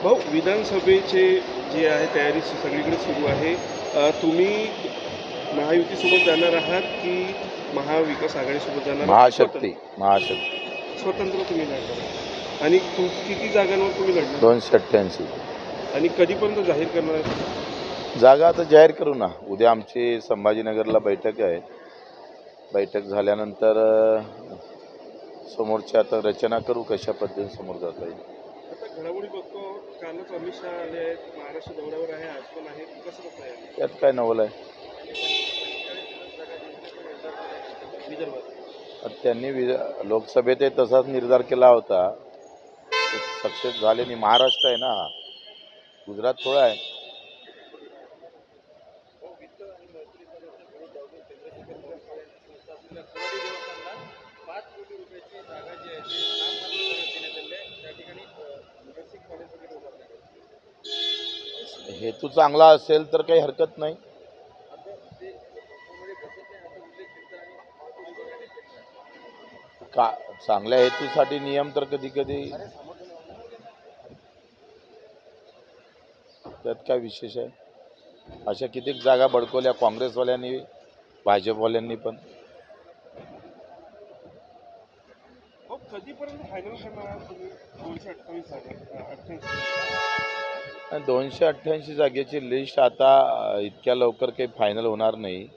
भाऊ, विधानसभेचे जे आहे तयारी सगळीकडे सुरू आहे. तुम्ही महायुतीसोबत जाणार आहात की महाविकास आघाडीसोबत जाणार आहात? महाशक्ती स्वतंत्र तुम्ही लढणार आणि किती जागांवर तुम्ही लढणार 288 आणि कधीपर्यंत जाहीर करणार आहात? जागा आता जाहीर करू ना. उद्या आमची संभाजीनगरला बैठक आहे. बैठक झाल्यानंतर समोरची आता रचना करू कशा पद्धतीने समोर जाता येईल. आता घडामोडी बघतो, कालच अमित शहा आले आहेत, महाराष्ट्र दौऱ्यावर आहे, आज पण आहे. कसं बघताय त्यात काय नवल आहे? विदर्भात? त्यांनी लोकसभेत तसाच निर्धार केला होता, सक्सेस झाले नाही. महाराष्ट्र आहे ना, गुजरात थोडा आहे. हेतू चांगला असेल तर काही हरकत नाही. का चांगल्या हेतूसाठी नियम तर कधी कधी त्यात काय विशेष आहे. अशा कितीक जागा बडकवल्या काँग्रेसवाल्यांनी, भाजपवाल्यांनी पण. कधीपर्यंत फायनल करणार तुम्ही 228 जागा? 288 जागेची लिस्ट आता इतक्या लवकर काही फायनल होणार नाही.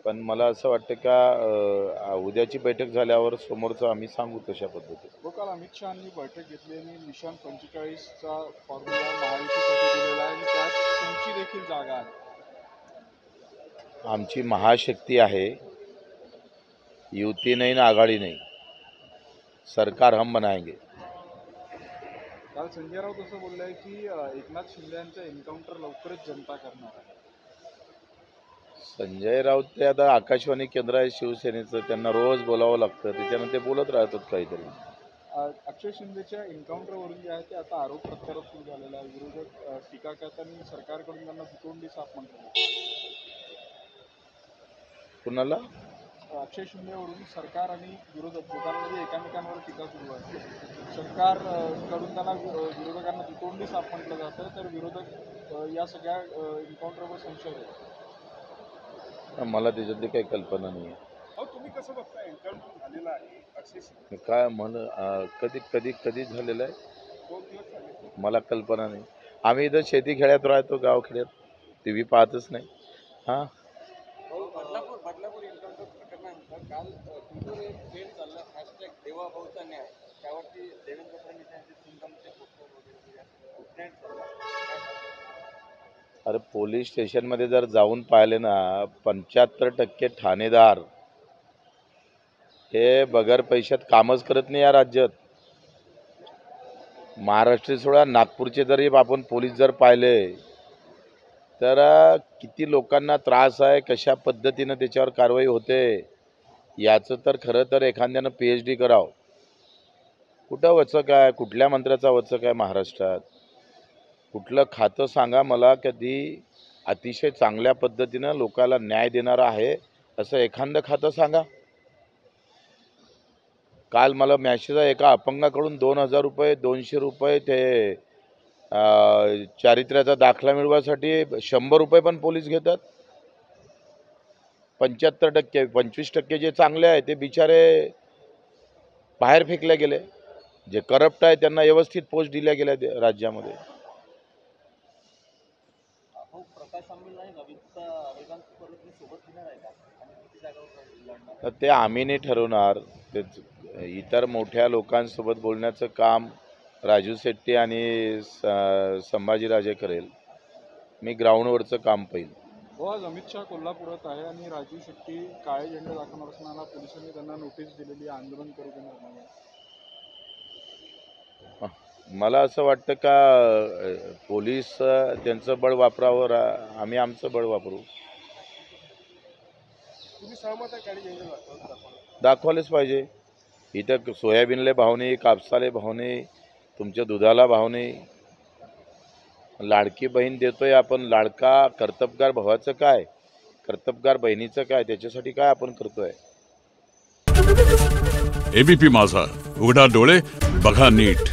पण मला असं वाटतं का उद्याची बैठक झाल्यावर समोरचं आम्ही सांगू तशा पद्धतीने. काल अमित शहानी बैठक घेतली आणि निशाण 45चा फॉर्म्युला महायुतीसाठी दिलेला आहे आणि त्यात तुमची देखील जागा आहे. आमची महाशक्ती आहे, युती नाही ना आघाडी नाही. सरकार हम बनाएंगे. काल संजय राऊत असं बोलले आहे की एकनाथ शिंदे यांचं एन्काउंटर लवकरच जनता करणार आहे. संजय राऊत ते आता आकाशवाणी केंद्र आहे शिवसेनेचं, त्यांना रोज बोलावं लागतं, त्याच्यानं ते बोलत राहतात काहीतरी. अक्षय शिंदेच्या एन्काउंटरवरून जे आहे ते आता आरोप प्रत्यारोप सुरू झालेला आहे. विरोधक टीका करताना सरकारकडून त्यांना दुतोंडी साफ म्हणतात. कुणाला? अक्षय शिंदेवरून सरकार आणि विरोधक दोघांमध्ये एकामेकांवर टीका सुरू आहे. सरकार कडून त्यांना विरोधकांना दुतोंडी साफ म्हटलं जातं, तर विरोधक या सगळ्या एन्काउंटरवर संशय आहे. मला त्याच्यातली काही कल्पना नाही आहे. तुम्ही कसं बघता? एन्काउंटर झालेला आहे अक्षय शिंदे, काय कधी झालेलं आहे 2 दिवस झाले. मला कल्पना नाही. आम्ही इथं शेती खेड्यात राहतो, गाव खेड्यात, TV पाहतच नाही. हां, बदलापूर एन्काउंटर प्रकरणानंतर काल ट्विटर एक ट्रेंड चालला, हॅशटॅग देवाभाऊचा न्याय. त्यावरती देवेंद्र फडणवीस यांचे सिंगमचे पोस्टर वगैरे ट्रेंड चालला. अरे पोलीस स्टेशनमध्ये जर जाऊन पाहिले ना, 75% ठाणेदार हे बगर पैशात कामच करत नाही या राज्यात. महाराष्ट्र सोडा, नागपूरचे जरी आपण पोलीस जर पाहिले तर किती लोकांना त्रास आहे, कशा पद्धतीनं त्याच्यावर कारवाई होते याचं तर खरं तर एखाद्यानं PhD करावं. कुठं वचक आहे, कुठल्या मंत्र्याचा वचक आहे महाराष्ट्रात? कुठलं खातं सांगा मला कधी अतिशय चांगल्या पद्धतीनं लोकांना न्याय देणारं आहे असं एखादं खातं सांगा. काल मला मॅसेज आहे, एका अपंगाकडून 2000 रुपये 200 रुपये ते चारित्र्याचा दाखला मिळवासाठी 100 रुपये पण पोलीस घेतात. 75% 25% जे चांगले आहे ते बिचारे बाहेर फेकले गेले. जे करप्ट आहे त्यांना व्यवस्थित पोस्ट दिल्या गेल्या राज्यामध्ये. तर ते आम्ही नाही ठरवणार. ते इतर मोठ्या लोकांसोबत बोलण्याचं काम राजू शेट्टी आणि संभाजीराजे करेल. मी ग्राउंडवरचं काम पाहिल. आज अमित शहा कोल्हापुरात आहे आणि राजू शेट्टी काळे झेंडे दाखवणार असताना पोलिसांनी त्यांना नोटीस दिलेली, आंदोलन करू देणार नाही. मला असं वाटतं का पोलीस त्यांचं बळ वापरावर, आम्ही आमचं बळ वापरू. तुम्ही सहमत आहे काळे झेंडे दाखवायलाच पाहिजे. इथं सोयाबीनले भाव नाही, कापसाले भाव नाही, तुमच्या दुधाला भाव नाही. लाडकी बहीण देतोय आपण, लाडका कर्तबगार भावाचं काय, कर्तबगार बहिणीचं काय, त्याच्यासाठी काय आपण करतोय. ABP माझा, उघडा डोळे बघा नीट.